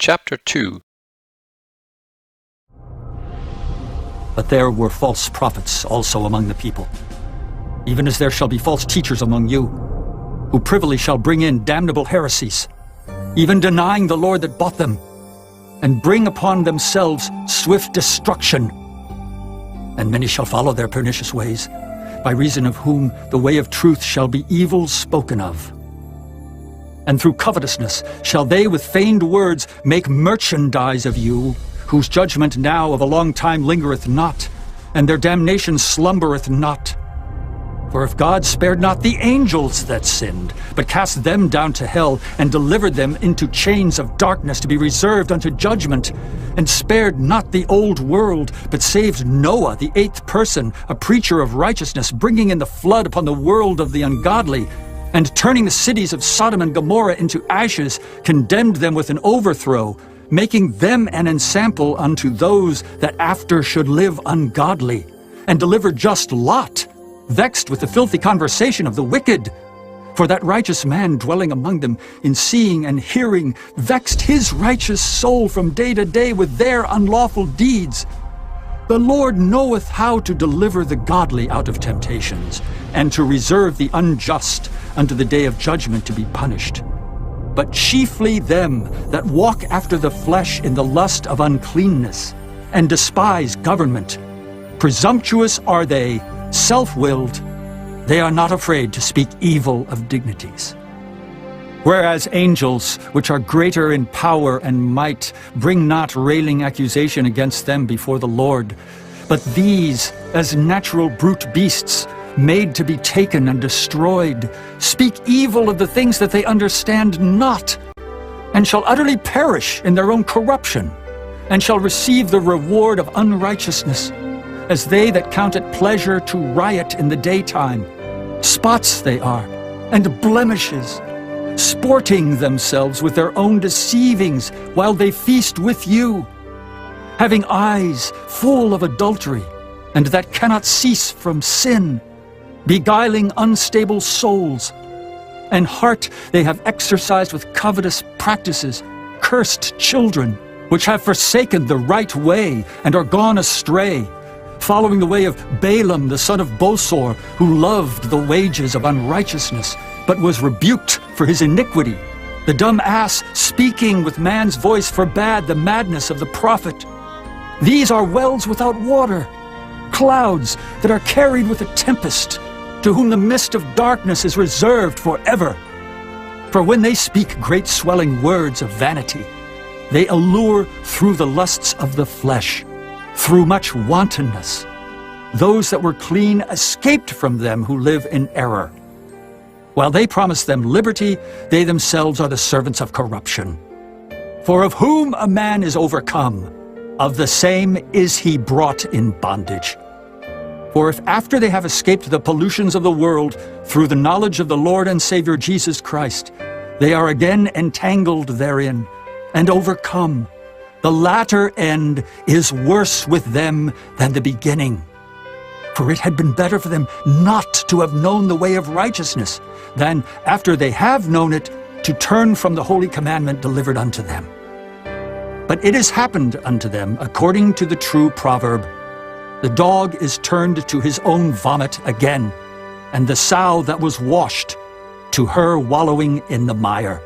Chapter 2. But there were false prophets also among the people, even as there shall be false teachers among you, who privily shall bring in damnable heresies, even denying the Lord that bought them, and bring upon themselves swift destruction. And many shall follow their pernicious ways, by reason of whom the way of truth shall be evil spoken of. And through covetousness shall they with feigned words make merchandise of you, whose judgment now of a long time lingereth not, and their damnation slumbereth not. For if God spared not the angels that sinned, but cast them down to hell, and delivered them into chains of darkness to be reserved unto judgment, and spared not the old world, but saved Noah, the eighth person, a preacher of righteousness, bringing in the flood upon the world of the ungodly, and turning the cities of Sodom and Gomorrah into ashes, condemned them with an overthrow, making them an ensample unto those that after should live ungodly, and delivered just Lot, vexed with the filthy conversation of the wicked. For that righteous man dwelling among them, in seeing and hearing, vexed his righteous soul from day to day with their unlawful deeds. The Lord knoweth how to deliver the godly out of temptations, and to reserve the unjust unto the day of judgment to be punished. But chiefly them that walk after the flesh in the lust of uncleanness, and despise government. Presumptuous are they, self-willed, they are not afraid to speak evil of dignities. Whereas angels, which are greater in power and might, bring not railing accusation against them before the Lord, but these, as natural brute beasts, made to be taken and destroyed, speak evil of the things that they understand not, and shall utterly perish in their own corruption, and shall receive the reward of unrighteousness, as they that count it pleasure to riot in the daytime. Spots they are, and blemishes, sporting themselves with their own deceivings while they feast with you, having eyes full of adultery, and that cannot cease from sin, beguiling unstable souls, and heart they have exercised with covetous practices, cursed children, which have forsaken the right way, and are gone astray, following the way of Balaam the son of Bosor, who loved the wages of unrighteousness, but was rebuked for his iniquity. The dumb ass, speaking with man's voice, forbade the madness of the prophet. These are wells without water, clouds that are carried with a tempest, to whom the mist of darkness is reserved forever. For when they speak great swelling words of vanity, they allure through the lusts of the flesh, through much wantonness. Those that were clean escaped from them who live in error. While they promise them liberty, they themselves are the servants of corruption. For of whom a man is overcome, of the same is he brought in bondage. For if after they have escaped the pollutions of the world through the knowledge of the Lord and Savior Jesus Christ, they are again entangled therein and overcome, the latter end is worse with them than the beginning. For it had been better for them not to have known the way of righteousness, than, after they have known it, to turn from the holy commandment delivered unto them. But it has happened unto them according to the true proverb, the dog is turned to his own vomit again, and the sow that was washed to her wallowing in the mire.